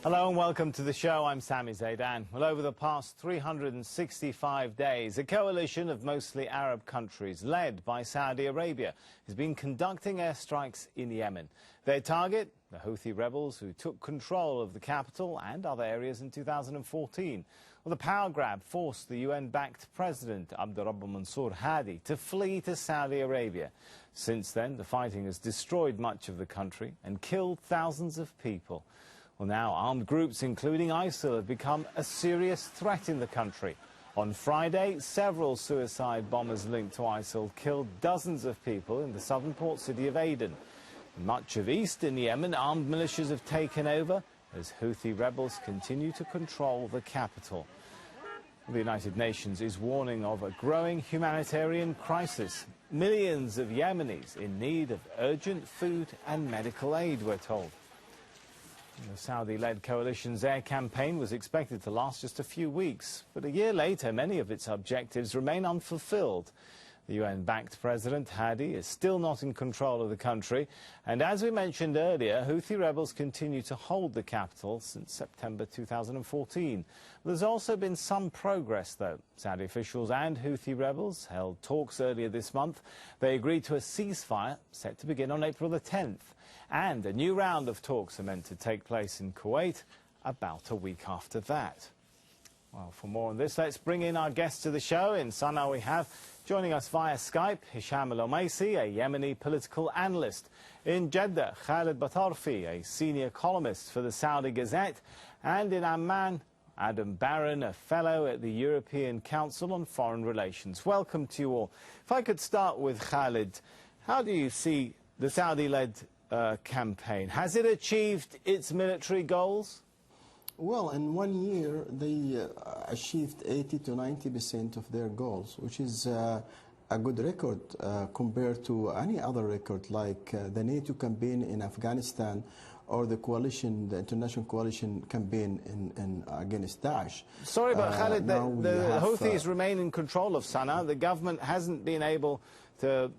Hello and welcome to the show. I'm Sami Zaidan. Well, over the past 365 days, a coalition of mostly Arab countries, led by Saudi Arabia, has been conducting airstrikes in Yemen. Their target, the Houthi rebels who took control of the capital and other areas in 2014. Well, the power grab forced the UN-backed President Abdurrabbu Mansour Hadi to flee to Saudi Arabia. Since then, the fighting has destroyed much of the country and killed thousands of people. Well, now armed groups, including ISIL, have become a serious threat in the country. On Friday, several suicide bombers linked to ISIL killed dozens of people in the southern port city of Aden. In much of eastern Yemen, armed militias have taken over as Houthi rebels continue to control the capital. The United Nations is warning of a growing humanitarian crisis. Millions of Yemenis in need of urgent food and medical aid, we're told. The Saudi-led coalition's air campaign was expected to last just a few weeks, but a year later, many of its objectives remain unfulfilled. The UN-backed President Hadi is still not in control of the country, and as we mentioned earlier, Houthi rebels continue to hold the capital since September 2014. There's also been some progress, though. Saudi officials and Houthi rebels held talks earlier this month. They agreed to a ceasefire set to begin on April the 10th. And a new round of talks are meant to take place in Kuwait about a week after that. Well, for more on this, let's bring in our guest to the show. In Sana'a we have, joining us via Skype, Hisham Al-Omeisy, a Yemeni political analyst. In Jeddah, Khaled Batarfi, a senior columnist for the Saudi Gazette. And in Amman, Adam Barron, a fellow at the European Council on Foreign Relations. Welcome to you all. If I could start with Khaled, how do you see the Saudi-led campaign? Has it achieved its military goals? Well, in 1 year, they achieved 80 to 90% of their goals, which is a good record compared to any other record, like the NATO campaign in Afghanistan or the coalition, the international coalition campaign against Daesh. Sorry, but Khaled, the Houthis remain in control of Sana'a. The government hasn't been able to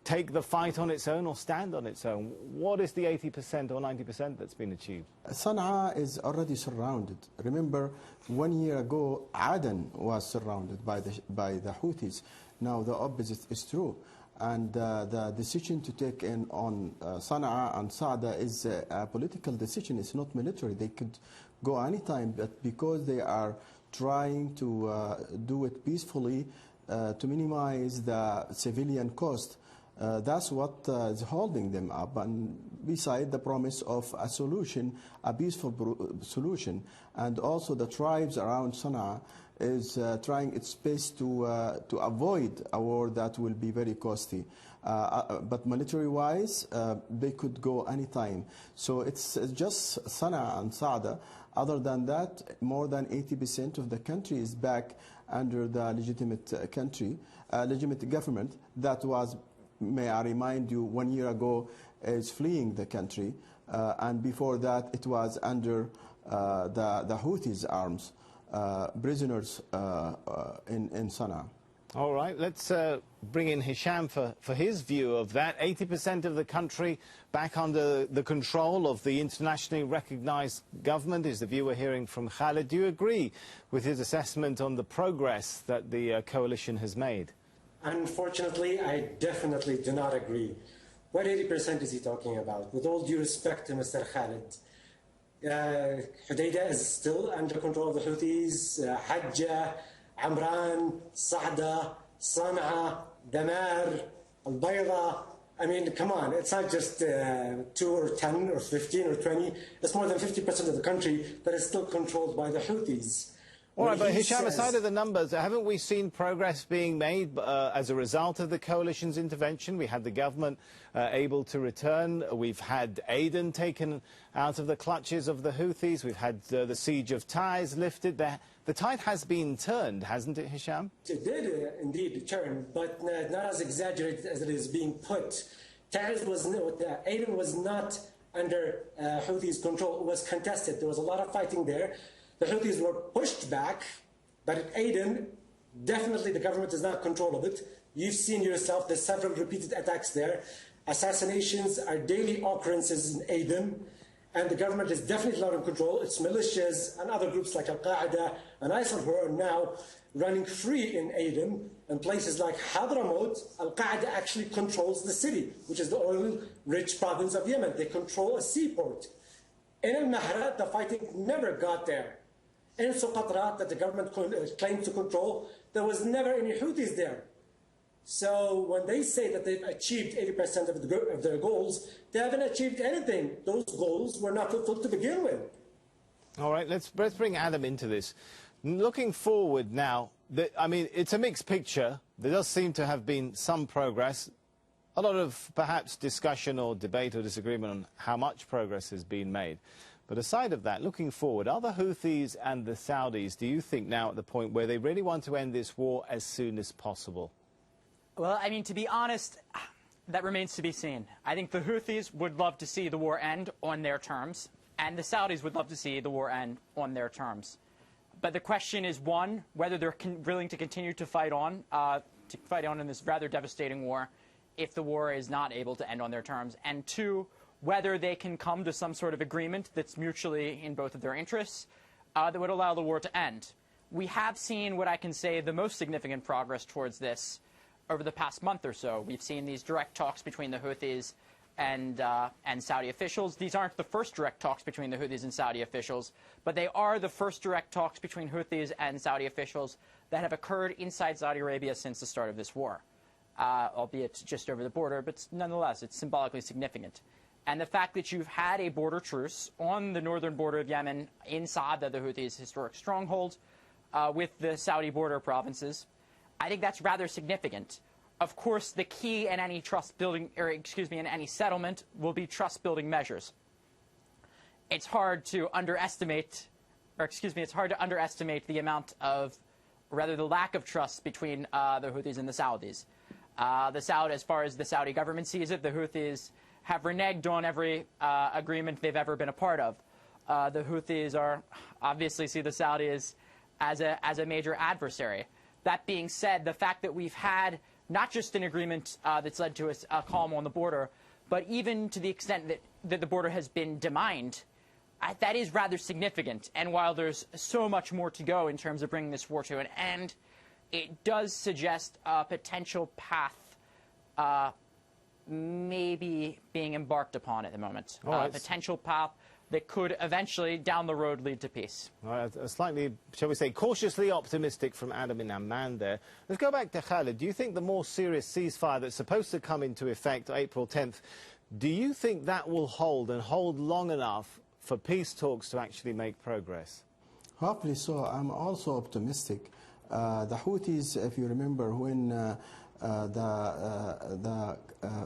take the fight on its own or stand on its own. What is the 80% or 90% that's been achieved? Sana'a is already surrounded. Remember, 1 year ago, Aden was surrounded by the Houthis. Now the opposite is true. And the decision to take in on Sana'a and Sa'da is a political decision. It's not military. They could go anytime, but because they are trying to do it peacefully to minimize the civilian cost, that's what is holding them up, and beside the promise of a solution, a peaceful solution. And also the tribes around Sana'a is trying its best to avoid a war that will be very costly. But military-wise, they could go anytime. So it's just Sana'a and Sa'da. Other than that, more than 80% of the country is back under the legitimate legitimate government that was, may I remind you, 1 year ago is fleeing the country, and before that it was under the Houthis' arms, prisoners in Sana'a. All right, let's bring in Hisham for his view of that. 80% of the country back under the control of the internationally recognized government is the view we're hearing from Khaled. Do you agree with his assessment on the progress that the coalition has made? Unfortunately, I definitely do not agree. What 80% is he talking about? With all due respect to Mr. Khaled, Hudaydah is still under control of the Houthis. Hajjah, Amran, Sa'da, Sana'a, Damar, Al-Bayda. I mean, come on, it's not just 2 or 10 or 15 or 20. It's more than 50% of the country that is still controlled by the Houthis. All right, but Hisham, aside of the numbers, haven't we seen progress being made as a result of the coalition's intervention? We had the government able to return. We've had Aden taken out of the clutches of the Houthis. We've had the siege of Taiz lifted. The tide has been turned, hasn't it, Hisham? It did indeed turn, but not as exaggerated as it is being put. Aden was not under Houthis' control. It was contested. There was a lot of fighting there. The Houthis were pushed back, but at Aden, definitely the government is not in control of it. You've seen yourself, there's several repeated attacks there. Assassinations are daily occurrences in Aden. and the government is definitely not in control. It's militias and other groups like Al-Qaeda and ISIL who are now running free in Aden, and places like Hadramaut. Al-Qaeda actually controls the city, which is the oil-rich province of Yemen. They control a seaport. In Al-Mahra, the fighting never got there. In Soqatra, that the government claimed to control, there was never any Houthis there. So when they say that they've achieved 80% of their goals, they haven't achieved anything. Those goals were not fulfilled to begin with. All right, let's bring Adam into this. Looking forward now, I mean, it's a mixed picture. There does seem to have been some progress. A lot of perhaps discussion or debate or disagreement on how much progress has been made. But aside of that, looking forward, are the Houthis and the Saudis, do you think, now at the point where they really want to end this war as soon as possible? Well, I mean, to be honest, that remains to be seen. I think the Houthis would love to see the war end on their terms, and the Saudis would love to see the war end on their terms. But the question is, one, whether they're willing to continue to fight on in this rather devastating war if the war is not able to end on their terms, and two, whether they can come to some sort of agreement that's mutually in both of their interests that would allow the war to end. We have seen what I can say the most significant progress towards this over the past month or so. We've seen these direct talks between the Houthis and Saudi officials. These aren't the first direct talks between the Houthis and Saudi officials, but they are the first direct talks between Houthis and Saudi officials that have occurred inside Saudi Arabia since the start of this war, albeit just over the border, but nonetheless, it's symbolically significant. And the fact that you've had a border truce on the northern border of Yemen in Sa'ada, the Houthis' historic stronghold, with the Saudi border provinces, I think that's rather significant. Of course, the key in any in any settlement will be trust-building measures. It's hard to underestimate, the amount of, or rather the lack of trust between the Houthis and the Saudis. As far as the Saudi government sees it, the Houthis have reneged on every agreement they've ever been a part of. The Houthis obviously see the Saudis as a major adversary. That being said, the fact that we've had not just an agreement that's led to a calm on the border, but even to the extent that the border has been demined, that is rather significant. And while there's so much more to go in terms of bringing this war to an end, it does suggest a potential path maybe being embarked upon at the moment. A potential path that could eventually, down the road, lead to peace. All right, a slightly, shall we say, cautiously optimistic from Adam in Amman there. Let's go back to Khaled. Do you think the more serious ceasefire that's supposed to come into effect April 10th, do you think that will hold and hold long enough for peace talks to actually make progress? Hopefully so. I'm also optimistic. The Houthis, if you remember, when the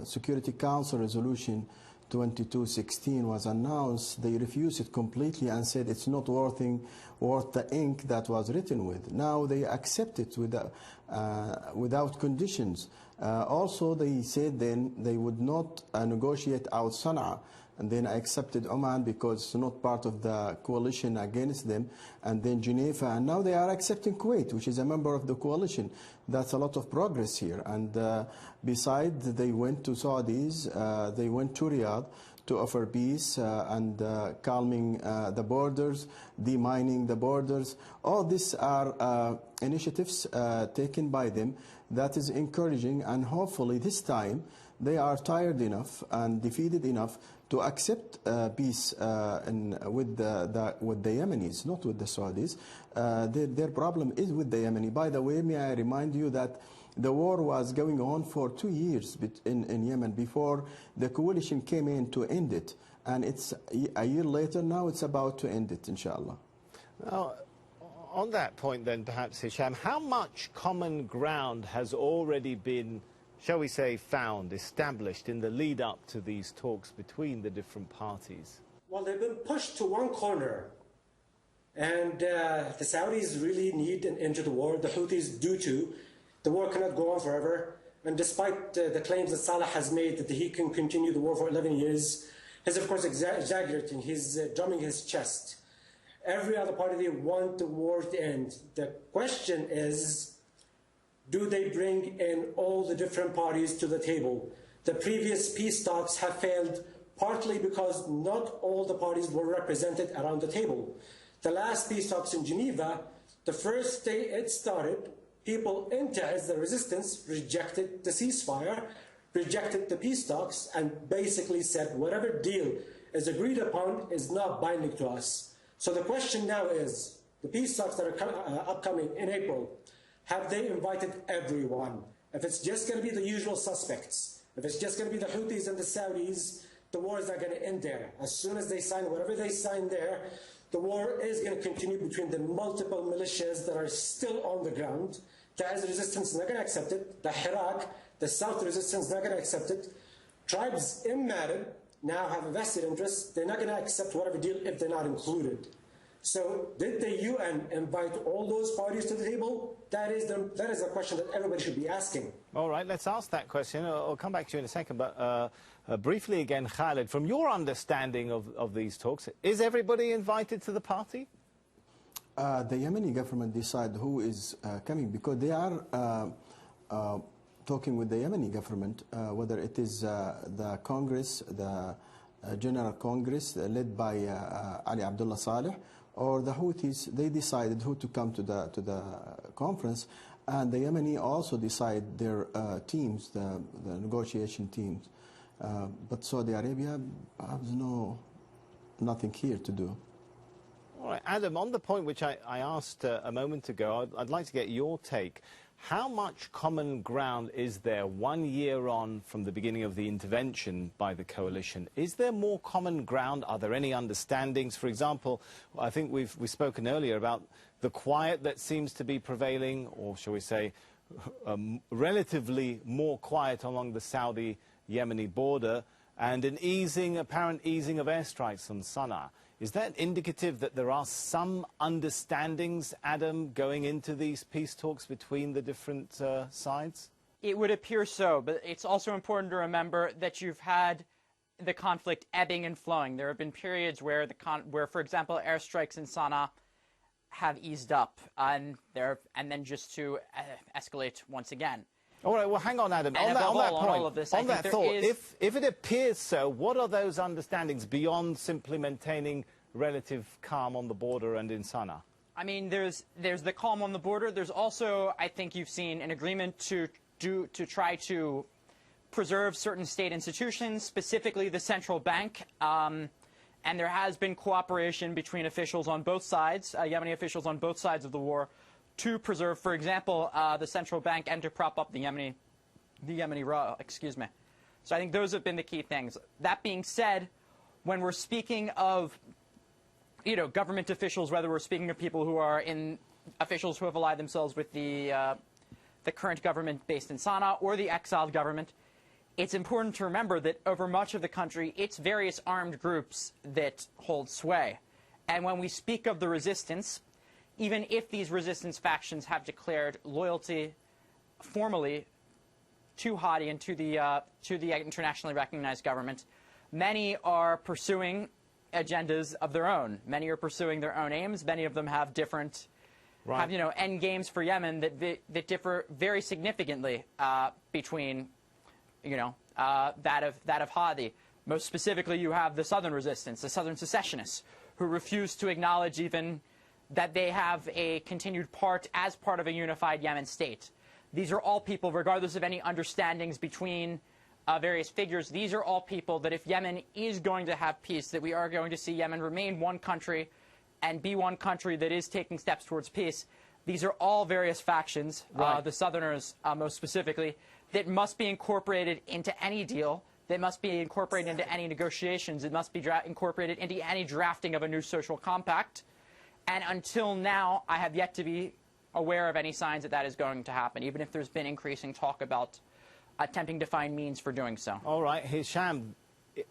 Security Council resolution 2216 was announced, they refused it completely and said it's not worth the ink that was written with. Now they accept it without conditions. Also, they said then they would not negotiate out Sana'a. And then I accepted Oman because it's not part of the coalition against them, and then Geneva, and now they are accepting Kuwait, which is a member of the coalition. That's a lot of progress here. And besides, they went to Saudis, they went to Riyadh to offer peace and calming the borders, demining the borders. All these are initiatives taken by them that is encouraging, and hopefully this time they are tired enough and defeated enough to accept peace with the Yemenis, not with the Saudis. Their problem is with the Yemeni. By the way, may I remind you that the war was going on for 2 years in Yemen before the coalition came in to end it. And it's a year later now, it's about to end it, inshallah. Now, on that point then, perhaps, Hisham, how much common ground has already been, shall we say, established in the lead-up to these talks between the different parties? Well, they've been pushed to one corner. And the Saudis really need an end to the war. The Houthis do too. The war cannot go on forever. And despite the claims that Saleh has made that he can continue the war for 11 years, he's of course exaggerating. He's drumming his chest. Every other party, they want the war to end. The question is, do they bring in all the different parties to the table? The previous peace talks have failed partly because not all the parties were represented around the table. The last peace talks in Geneva, the first day it started, people in Taiz, the resistance, rejected the ceasefire, rejected the peace talks, and basically said whatever deal is agreed upon is not binding to us. So the question now is, the peace talks that are upcoming in April, have they invited everyone? If it's just going to be the usual suspects, if it's just going to be the Houthis and the Saudis, the war is not going to end there. As soon as they sign whatever they sign there, the war is going to continue between the multiple militias that are still on the ground. Taiz resistance is not going to accept it. The Hirak, the South resistance is not going to accept it. Tribes in Marib now have a vested interest. They're not going to accept whatever deal if they're not included. So did the UN invite all those parties to the table? That is the question that everybody should be asking. All right, let's ask that question. I'll come back to you in a second. But briefly again, Khaled, from your understanding of these talks, is everybody invited to the party? The Yemeni government decide who is coming, because they are talking with the Yemeni government, whether it is the Congress, the General Congress led by Ali Abdullah Saleh, or the Houthis. They decided who to come to the conference, and the Yemeni also decide their teams, the negotiation teams. But Saudi Arabia has nothing here to do. All right, Adam, on the point which I asked a moment ago, I'd like to get your take. How much common ground is there 1 year on from the beginning of the intervention by the coalition? Is there more common ground? Are there any understandings? For example, I think we've spoken earlier about the quiet that seems to be prevailing, or shall we say, relatively more quiet along the Saudi-Yemeni border, and an apparent easing of airstrikes on Sana'a. Is that indicative that there are some understandings, Adam, going into these peace talks between the different sides? It would appear so, but it's also important to remember that you've had the conflict ebbing and flowing. There have been periods where, for example, airstrikes in Sana'a have eased up, and then just to escalate once again. All right, well, hang on, Adam. On that thought, if it appears so, what are those understandings beyond simply maintaining relative calm on the border and in Sana'a? I mean, there's the calm on the border. There's also, I think you've seen, an agreement to try to preserve certain state institutions, specifically the central bank. And there has been cooperation between officials on both sides, Yemeni officials on both sides of the war, to preserve, for example, the central bank and to prop up the Yemeni excuse me. So I think those have been the key things. That being said, when we're speaking of, government officials, whether we're speaking of people who are officials who have allied themselves with the current government based in Sana'a or the exiled government, it's important to remember that over much of the country, it's various armed groups that hold sway. And when we speak of the resistance, even if these resistance factions have declared loyalty formally to Hadi and to the internationally recognized government, many are pursuing agendas of their own. Many are pursuing their own aims. Many of them have different, end games for Yemen that differ very significantly between, that of Hadi. Most specifically, you have the southern resistance, the southern secessionists, who refuse to acknowledge even that they have a continued part as part of a unified Yemen state. These are all people, regardless of any understandings between various figures, these are all people that if Yemen is going to have peace, that we are going to see Yemen remain one country and be one country that is taking steps towards peace. These are all various factions, the Southerners most specifically, that must be incorporated into any deal, that must be incorporated into any negotiations, it must be incorporated into any drafting of a new social compact. And until now, I have yet to be aware of any signs that that is going to happen, even if there's been increasing talk about attempting to find means for doing so. All right, Hisham,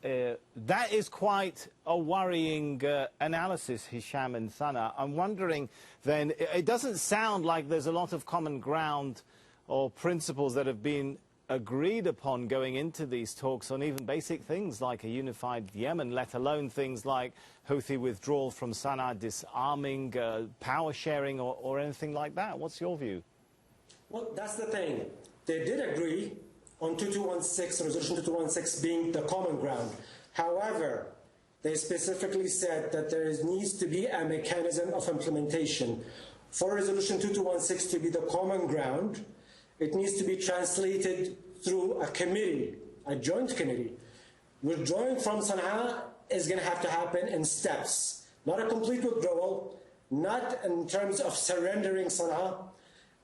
that is quite a worrying analysis, Hisham and Sana'a. I'm wondering, then, it doesn't sound like there's a lot of common ground or principles that have been agreed upon going into these talks on even basic things like a unified Yemen, let alone things like Houthi withdrawal from Sana'a, disarming, power sharing, or anything like that. What's your view? Well, that's the thing. They did agree on 2216, Resolution 2216 being the common ground. However, they specifically said that there needs to be a mechanism of implementation. For Resolution 2216 to be the common ground, it needs to be translated through a committee, a joint committee. Withdrawing from Sana'a is going to have to happen in steps, not a complete withdrawal, not in terms of surrendering Sana'a.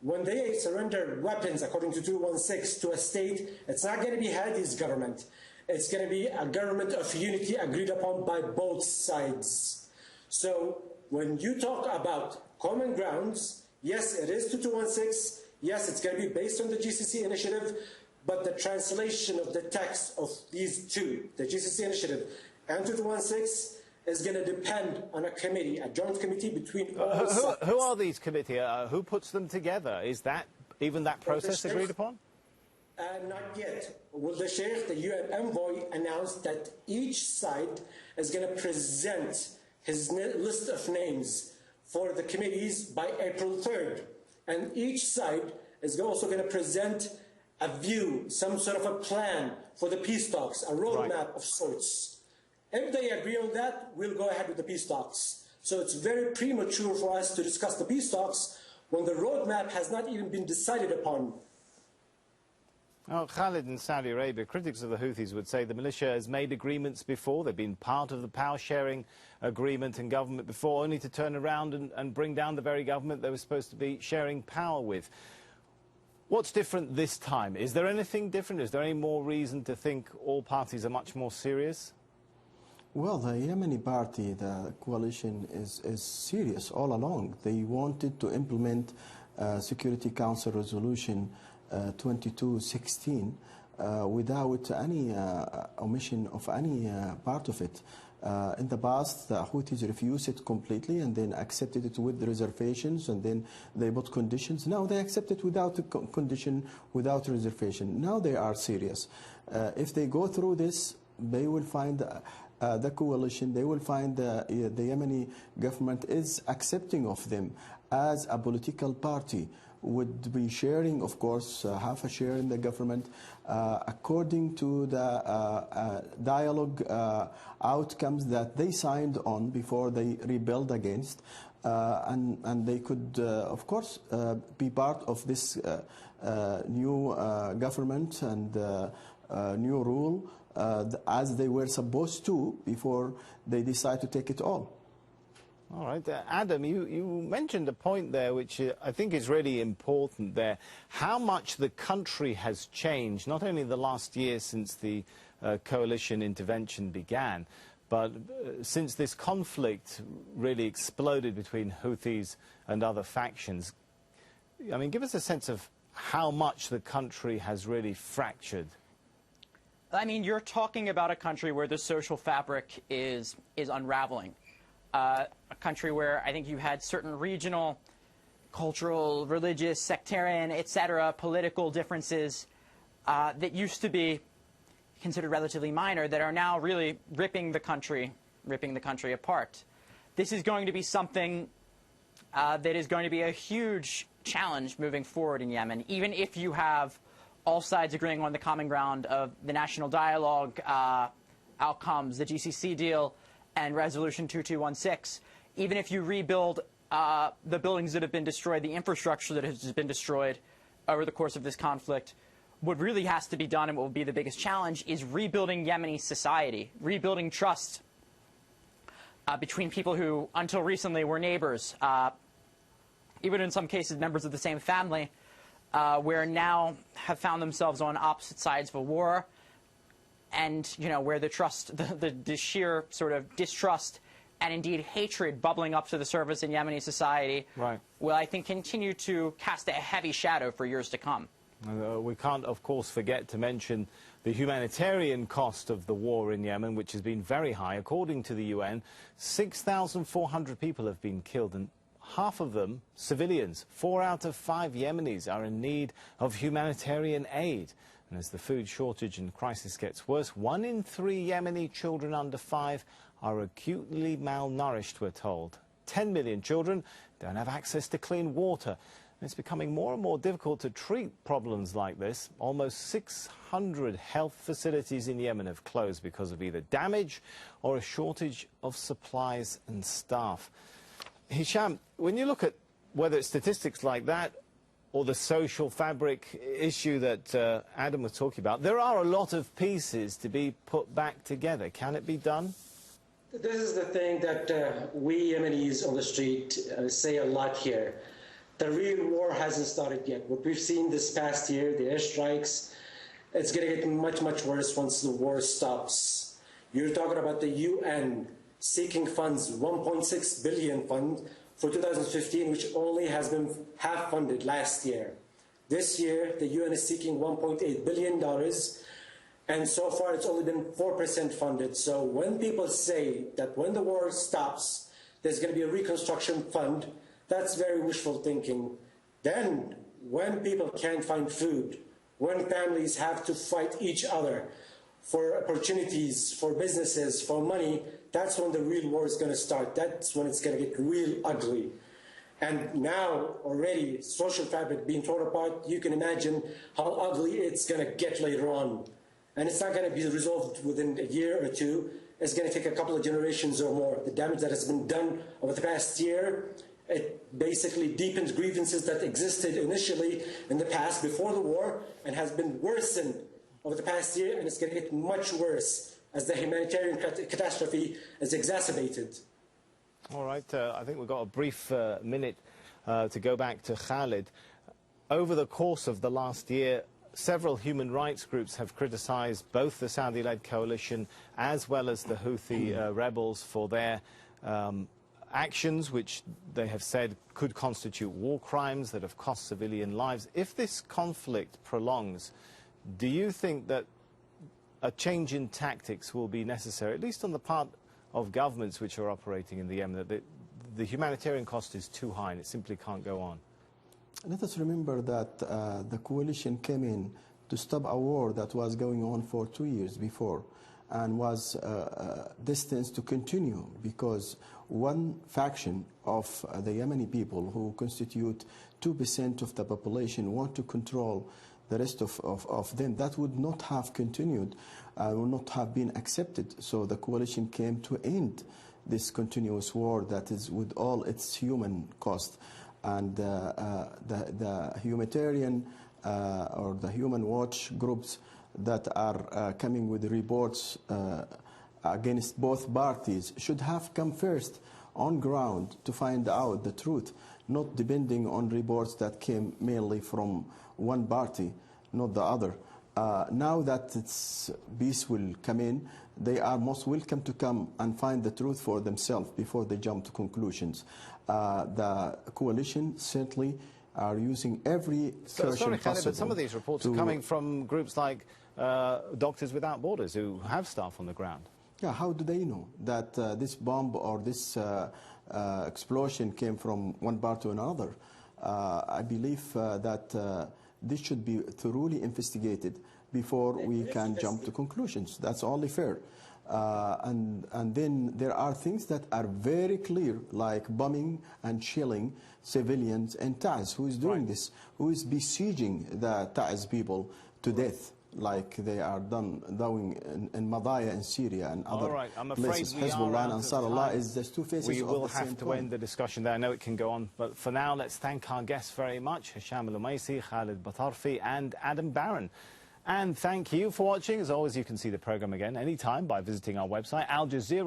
When they surrender weapons, according to 216, to a state, it's not going to be Hadi's government. It's going to be a government of unity agreed upon by both sides. So when you talk about common grounds, yes, it is 2216. Yes, it's going to be based on the GCC initiative, but the translation of the text of these two, the GCC initiative and 2216, is going to depend on a committee, a joint committee between all sides. Who are these committees? Who puts them together? Is that even that process agreed upon? Not yet. Well, the Sheikh, the UN envoy, announced that each side is going to present his list of names for the committees by April 3rd. And each side is also going to present a view, some sort of a plan for the peace talks, a roadmap of sorts. If they agree on that, we'll go ahead with the peace talks. So it's very premature for us to discuss the peace talks when the roadmap has not even been decided upon. Now, Khaled in Saudi Arabia, critics of the Houthis would say the militia has made agreements before. They've been part of the power-sharing agreement and government before, only to turn around and bring down the very government they were supposed to be sharing power with. What's different this time? Is there anything different? Is there any more reason to think all parties are much more serious? Well, the Yemeni party, the coalition, is serious all along. They wanted to implement Security Council Resolution 2216 without any omission of any part of it. In the past, the Houthis refused it completely and then accepted it with the reservations, and then they put conditions. Now they accept it without condition, without reservation. Now they are serious. If they go through this, they will find the coalition, they will find the Yemeni government is accepting of them as a political party, would be sharing, of course, half a share in the government, according to the dialogue outcomes that they signed on before they rebelled against, and they could, of course, be part of this new government and new rule as they were supposed to before they decide to take it all. All right. Adam, you mentioned a point there which I think is really important there. How much the country has changed, not only the last year since the coalition intervention began, but since this conflict really exploded between Houthis and other factions. I mean, give us a sense of how much the country has really fractured. I mean, you're talking about a country where the social fabric is unraveling. A country where I think you had certain regional, cultural, religious, sectarian, etc., political differences that used to be considered relatively minor that are now really ripping the country apart. This is going to be something that is going to be a huge challenge moving forward in Yemen, even if you have all sides agreeing on the common ground of the national dialogue outcomes, the GCC deal, and Resolution 2216, even if you rebuild the buildings that have been destroyed, the infrastructure that has been destroyed over the course of this conflict, what really has to be done, and what will be the biggest challenge, is rebuilding Yemeni society, rebuilding trust between people who, until recently, were neighbors, even in some cases members of the same family, where now have found themselves on opposite sides of a war. And, you know, where the trust, the sheer sort of distrust and indeed hatred bubbling up to the surface in Yemeni society will, I think, continue to cast a heavy shadow for years to come. We can't, of course, forget to mention the humanitarian cost of the war in Yemen, which has been very high. According to the UN, 6,400 people have been killed, and half of them civilians. 4 out of 5 Yemenis are in need of humanitarian aid. And as the food shortage and crisis gets worse, 1 in 3 Yemeni children under 5 are acutely malnourished, we're told. 10 million children don't have access to clean water. It's becoming more and more difficult to treat problems like this. Almost 600 health facilities in Yemen have closed because of either damage or a shortage of supplies and staff. Hisham, when you look at whether it's statistics like that or the social fabric issue that Adam was talking about, there are a lot of pieces to be put back together. Can it be done? This is the thing that we Yemenis on the street say a lot here. The real war hasn't started yet. What we've seen this past year, the airstrikes, it's going to get much, much worse once the war stops. You're talking about the UN seeking funds, 1.6 billion fund for 2015, which only has been half funded last year. This year, the UN is seeking $1.8 billion, and so far it's only been 4% funded. So when people say that when the war stops, there's going to be a reconstruction fund, that's very wishful thinking. Then, when people can't find food, when families have to fight each other for opportunities, for businesses, for money, that's when the real war is going to start. That's when it's going to get real ugly. And now, already, social fabric being torn apart, you can imagine how ugly it's going to get later on. And it's not going to be resolved within a year or two. It's going to take a couple of generations or more. The damage that has been done over the past year, it basically deepens grievances that existed initially in the past before the war and has been worsened over the past year, and it's going to get much worse as the humanitarian catastrophe is exacerbated. All right, I think we've got a brief minute to go back to Khaled. Over the course of the last year, several human rights groups have criticized both the Saudi-led coalition as well as the Houthi rebels for their actions, which they have said could constitute war crimes that have cost civilian lives. If this conflict prolongs, do you think that a change in tactics will be necessary, at least on the part of governments which are operating in the Yemen, that the humanitarian cost is too high and it simply can't go on? Let us remember that the coalition came in to stop a war that was going on for 2 years before and was destined to continue because one faction of the Yemeni people, who constitute 2% of the population, want to control the rest of them. That would not have continued, would not have been accepted. So the coalition came to end this continuous war that is with all its human cost. And the humanitarian or the human watch groups that are coming with reports against both parties should have come first on ground to find out the truth, not depending on reports that came mainly from one party, not the other. Now that peace will come in, they are most welcome to come and find the truth for themselves before they jump to conclusions. The coalition certainly are using every Sorry, Khaled, but some of these reports are coming from groups like Doctors Without Borders, who have staff on the ground. Yeah, how do they know that this bomb or this explosion came from one part to another? I believe that this should be thoroughly investigated before we can jump to conclusions. That's only fair. And then there are things that are very clear, like bombing and shelling civilians in Taiz. Who is doing this? Who is besieging the Taiz people to death, like they are doing in Madaya in Syria and other places? Hezbollah and Ansarullah is just two faces of the same coin. We will have to end the discussion there. I know it can go on, but for now, let's thank our guests very much, Hisham Al-Omeisy, Khaled Batarfi and Adam Barron. And thank you for watching. As always, you can see the programme again anytime by visiting our website, Al Jazeera.